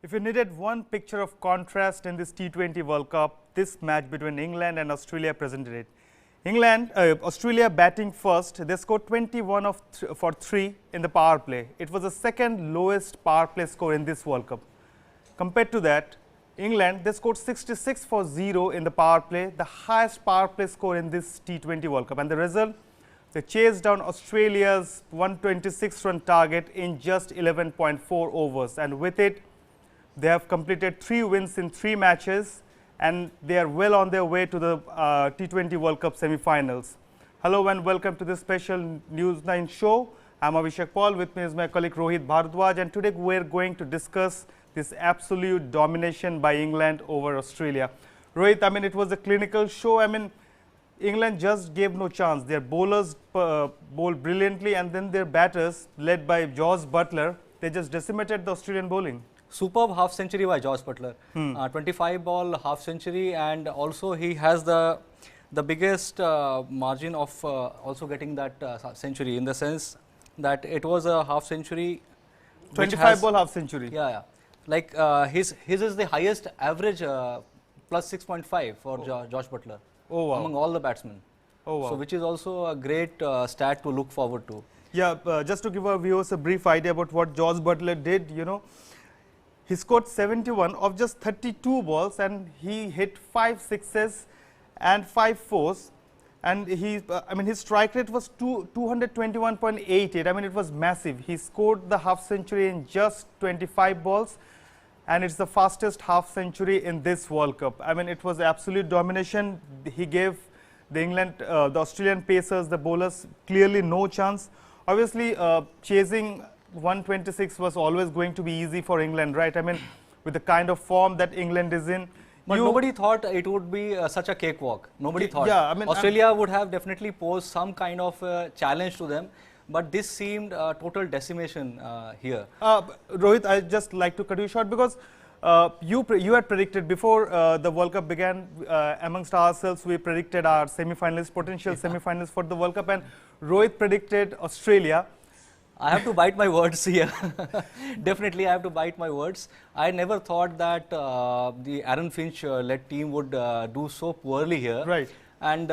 If you needed one picture of contrast in this T20 World Cup, this match between England and Australia presented it. Australia batting first, they scored 21 for 3 in the power play. It was the second lowest power play score in this World Cup. Compared to that, England, they scored 66 for 0 in the power play, the highest power play score in this T20 World Cup. And the result, they chased down Australia's 126-run target in just 11.4 overs. And with it, they have completed 3 wins in 3 matches, and they are well on their way to the T20 World Cup semi-finals. Hello and welcome to this special News 9 show. I am Abhishek Paul. With me is my colleague Rohit Bharadwaj, and today we are going to discuss this absolute domination by England over Australia. Rohit, I mean, it was a clinical show. I mean, England just gave no chance. Their bowlers bowled brilliantly, and then their batters, led by Jos Buttler, they just decimated the Australian bowling. Superb half century by Jos Buttler, 25 ball half century, and also he has the biggest margin of also getting that century, in the sense that it was a half century. 25 ball half century. Yeah. Like his is the highest average plus 6.5 for Jos Buttler among all the batsmen. Oh, wow. So which is also a great stat to look forward to. Yeah, just to give our viewers a brief idea about what Jos Buttler did, you know, he scored 71 of just 32 balls, and he hit 5 sixes and 5 fours, and I mean, his strike rate was 221.88. I mean, it was massive. He scored the half century in just 25 balls, and it's the fastest half century in this World Cup. I mean, it was absolute domination. He gave the Australian pacers, the bowlers, clearly no chance. Obviously, chasing 126 was always going to be easy for England, right? I mean, with the kind of form that England is in. But nobody thought it would be such a cakewalk. Nobody thought. Yeah, I mean, Australia would have definitely posed some kind of challenge to them. But this seemed total decimation here. Rohit, I'd just like to cut you short, because you had predicted before the World Cup began, amongst ourselves, we predicted our semi-finalists, potential semi-finalists for the World Cup, and Rohit predicted Australia. I have to bite my words here. Definitely, I have to bite my words. I never thought that the Aaron Finch-led team would do so poorly here. Right. And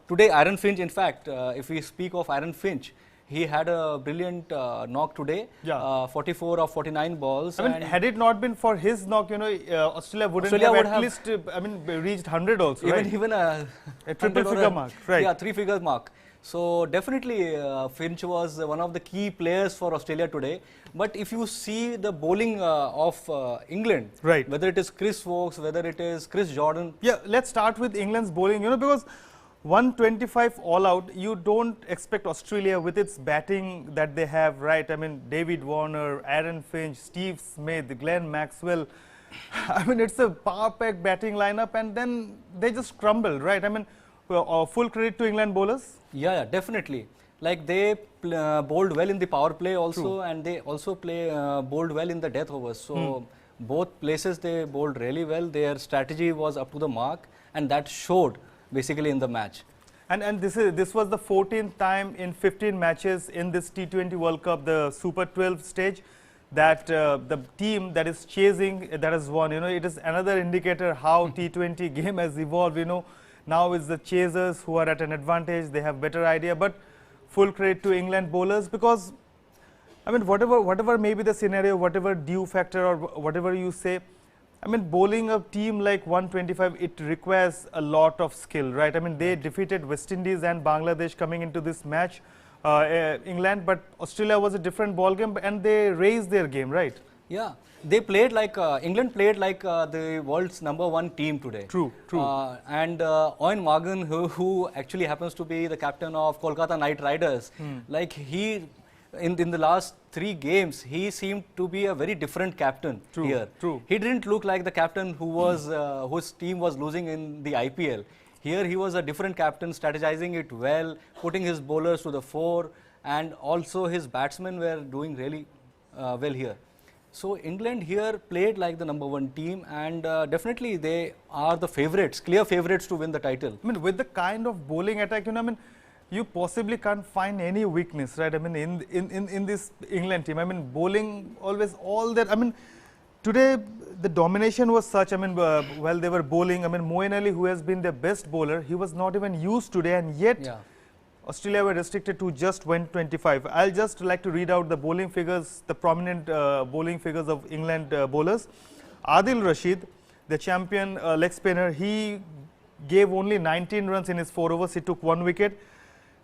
today, Aaron Finch, in fact, if we speak of Aaron Finch, he had a brilliant knock today, 44 of 49 balls. I mean, had it not been for his knock, you know, Australia would have at least, I mean, reached 100 also, even a triple figure mark, right? Yeah, 3-figure mark. So definitely Finch was one of the key players for Australia today. But if you see the bowling of England, right, whether it is Chris Woakes, whether it is Chris Jordan. Yeah, let's start with England's bowling, you know, because 125 all out, you don't expect Australia with its batting that they have, right? I mean, David Warner, Aaron Finch, Steve Smith, Glenn Maxwell. I mean, it's a power-packed batting lineup, and then they just crumble, right? I mean, full credit to England bowlers. Yeah, definitely. Like they bowled well in the power play also. True. And they also bowled well in the death overs. So both places they bowled really well. Their strategy was up to the mark, and that showed basically in the match. And this was the 14th time in 15 matches in this T20 World Cup, the Super 12 stage, that the team that is chasing, that has won. You know, it is another indicator how T20 game has evolved. You know, now it's the chasers who are at an advantage. They have better idea. But full credit to England bowlers, because I mean, whatever may be the scenario, whatever due factor or whatever you say, I mean, bowling a team like 125, it requires a lot of skill, right? I mean, they defeated West Indies and Bangladesh coming into this match, England, but Australia was a different ball game, and they raised their game, right? Yeah, they played like, England played like the world's #1 team today. True. And Eoin Morgan, who actually happens to be the captain of Kolkata Knight Riders, like he, in the last 3 games, he seemed to be a very different captain here. True. He didn't look like the captain who was whose team was losing in the IPL. Here he was a different captain, strategizing it well, putting his bowlers to the fore, and also his batsmen were doing really well here. So England here played like the #1 team, and definitely they are the favorites, clear favorites to win the title. I mean, with the kind of bowling attack, you know, I mean, you possibly can't find any weakness, right? I mean, in this England team, I mean, bowling always all that. I mean, Today, the domination was such, I mean, while they were bowling, I mean, Moeen Ali, who has been their best bowler, he was not even used today, and yet Yeah. Australia were restricted to just 125. I'll just like to read out the bowling figures, the prominent bowling figures of England bowlers. Adil Rashid, the champion leg spinner, he gave only 19 runs in his 4 overs, he took 1 wicket.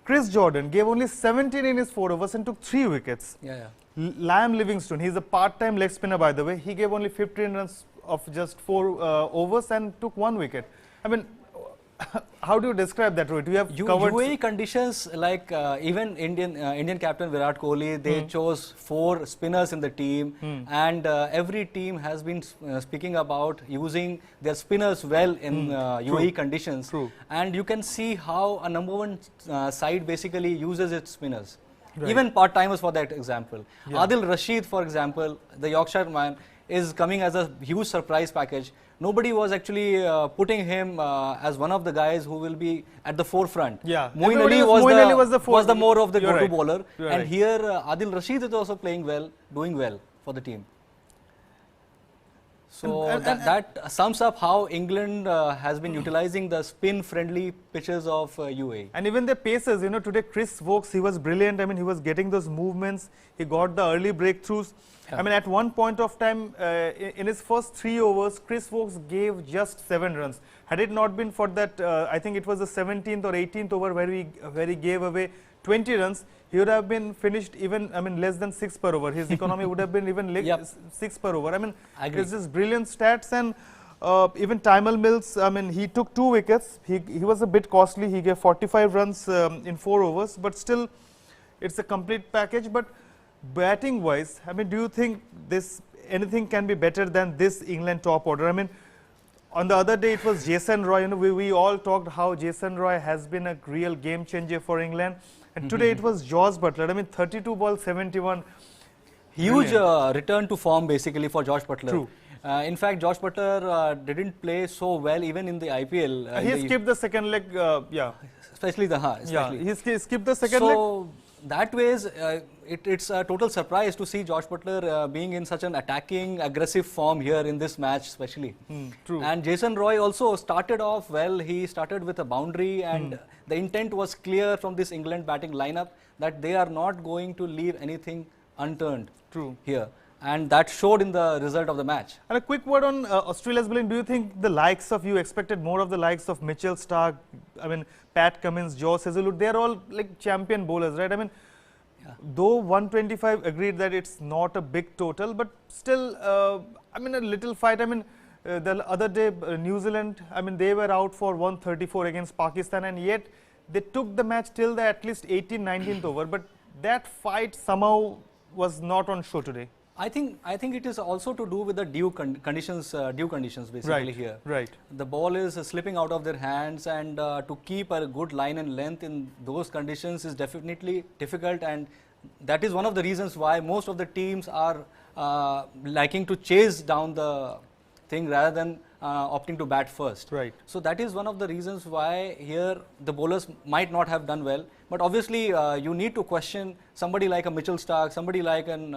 Chris Jordan gave only 17 in his 4 overs and took 3 wickets. Yeah. Liam Livingstone, he's a part-time leg spinner by the way, he gave only 15 runs of just 4 overs and took 1 wicket. I mean, how do you describe that, Rohit? You have covered UAE conditions, like even Indian captain Virat Kohli, they chose 4 spinners in the team, and every team has been speaking about using their spinners well in UAE conditions. True. And you can see how a number 1 side basically uses its spinners. Right. Even part-timers, for that example. Yeah. Adil Rashid, for example, the Yorkshire man, is coming as a huge surprise package. Nobody was actually putting him as one of the guys who will be at the forefront. Yeah. Moeen Everybody Ali was the more of the You're go-to right. bowler. You're And right. here Adil Rashid is also playing well, doing well for the team. So that sums up how England has been utilizing the spin-friendly pitches of UAE. And even the pacers, you know, today Chris Vokes, he was brilliant. I mean, he was getting those movements. He got the early breakthroughs. Yeah. I mean, at one point of time, in his first 3 overs, Chris Vokes gave just 7 runs. Had it not been for that, I think it was the 17th or 18th over where he gave away 20 runs, he would have been finished even, I mean, less than 6 per over. His economy would have been even Yep. 6 per over. I mean, I agree. it's just brilliant stats. And even Tymal Mills, I mean, he took 2 wickets. He was a bit costly. He gave 45 runs in 4 overs, but still, it's a complete package. But batting wise, I mean, do you think anything can be better than this England top order? I mean, on the other day, it was Jason Roy. You know, we all talked how Jason Roy has been a real game changer for England. And today it was Josh Butler. I mean, 32 balls, 71. Huge return to form basically for Josh Butler. True. In fact, Josh Butler didn't play so well even in the IPL. He skipped the second leg, yeah. Especially the Yeah, he skipped the second leg. So that ways, it's a total surprise to see Josh Butler being in such an attacking, aggressive form here in this match, especially. True. And Jason Roy also started off well. He started with a boundary, and the intent was clear from this England batting lineup that they are not going to leave anything unturned. True. Here. And that showed in the result of the match. And a quick word on Australia's bowling. Do you think the likes of, you expected more of the likes of Mitchell Starc, I mean, Pat Cummins, Joe Hazlewood, they're all like champion bowlers, right? I mean, though 125 agreed that it's not a big total, but still, I mean, a little fight. I mean, the other day, New Zealand, I mean, they were out for 134 against Pakistan, and yet they took the match till the at least 18th, 19th over. But that fight somehow was not on show today. I think it is also to do with the due conditions basically here. Right. The ball is slipping out of their hands, and to keep a good line and length in those conditions is definitely difficult, and that is one of the reasons why most of the teams are liking to chase down the thing rather than opting to bat first. Right. So that is one of the reasons why here the bowlers might not have done well, but obviously you need to question somebody like a Mitchell Starc, somebody like an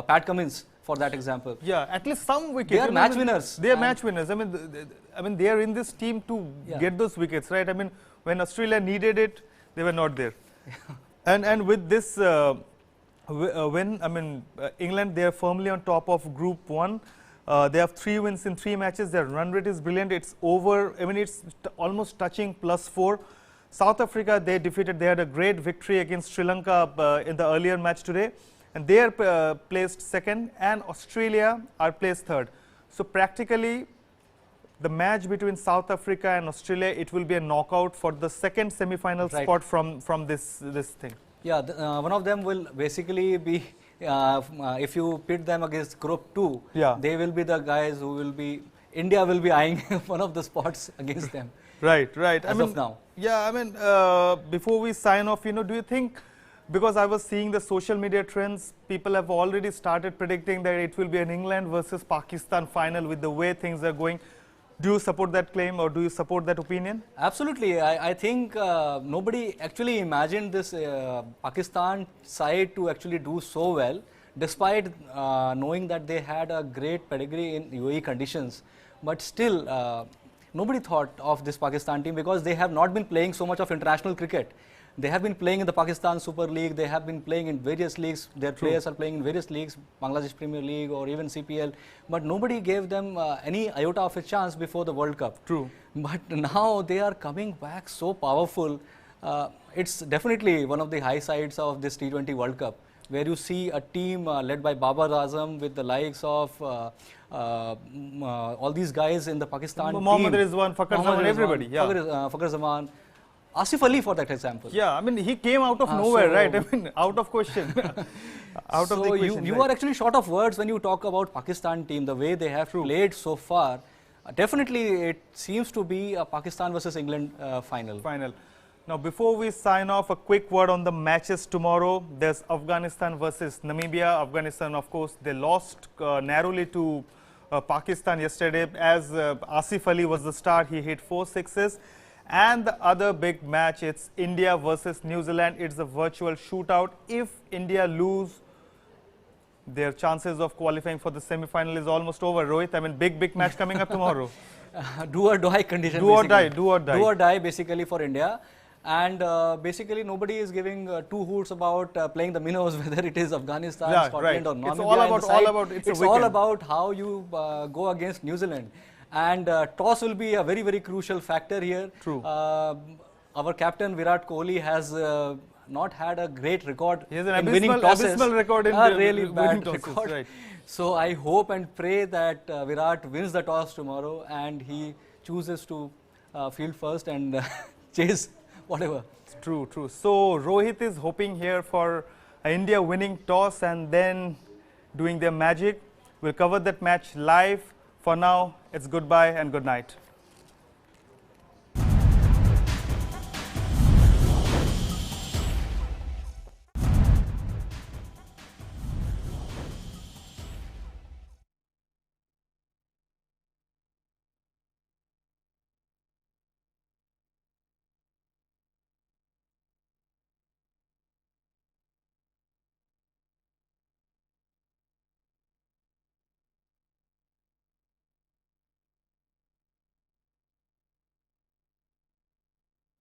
Pat Cummins, for that example. Yeah, at least some wickets. They are match winners. They are match winners. I mean, they are in this team to get those wickets, right? I mean, when Australia needed it, they were not there. and with this win, I mean, England, they are firmly on top of Group 1. They have 3 wins in 3 matches. Their run rate is brilliant. It's over. I mean, it's almost touching +4. South Africa, they had a great victory against Sri Lanka in the earlier match today. And they are placed 2nd, and Australia are placed 3rd. So practically, the match between South Africa and Australia, it will be a knockout for the 2nd semi-final spot from this thing. Yeah, one of them will basically be, if you pit them against Group 2, they will be the guys who will be, India will be eyeing one of the spots against them. Right. As of now. Yeah, I mean, before we sign off, you know, do you think, because I was seeing the social media trends, people have already started predicting that it will be an England versus Pakistan final with the way things are going. Do you support that claim, or do you support that opinion? Absolutely. I think nobody actually imagined this Pakistan side to actually do so well. despite knowing that they had a great pedigree in UAE conditions, but still nobody thought of this Pakistan team because they have not been playing so much of international cricket. They have been playing in the Pakistan Super League, they have been playing in various leagues, their players are playing in various leagues, Bangladesh Premier League or even CPL, but nobody gave them any iota of a chance before the World Cup. True. But now they are coming back so powerful. It's definitely one of the high sides of this T20 World Cup, where you see a team led by Babar Azam with the likes of all these guys in the Pakistan Mohammad team. Rizwan, Fakhar Zaman, everybody. Yeah. Fakhar Zaman. Asif Ali, for that example. Yeah, I mean, he came out of nowhere, right? I mean, out of question. Out of the question. You are actually short of words when you talk about Pakistan team, the way they have played so far. Definitely, it seems to be a Pakistan versus England final. Now, before we sign off, a quick word on the matches tomorrow. There's Afghanistan versus Namibia. Afghanistan, of course, they lost narrowly to Pakistan yesterday. As Asif Ali was the star, he hit 4 sixes. And the other big match, it's India versus New Zealand. It's a virtual shootout. If India lose, their chances of qualifying for the semi-final is almost over. Rohit, I mean, big match coming up tomorrow. Do or die condition. Do or die, do or die. Do or die basically for India. And basically nobody is giving two hoots about playing the minnows, whether it is Afghanistan, Scotland or Namibia. It's all about how you go against New Zealand. And toss will be a very crucial factor here. True. Our captain Virat Kohli has not had a great record he has an in winning tosses. Abysmal record in really bad tosses, record. Right. So I hope and pray that Virat wins the toss tomorrow and he chooses to field first and chase whatever. True. So Rohit is hoping here for India winning toss and then doing their magic. We'll cover that match live. For now, it's goodbye and good night.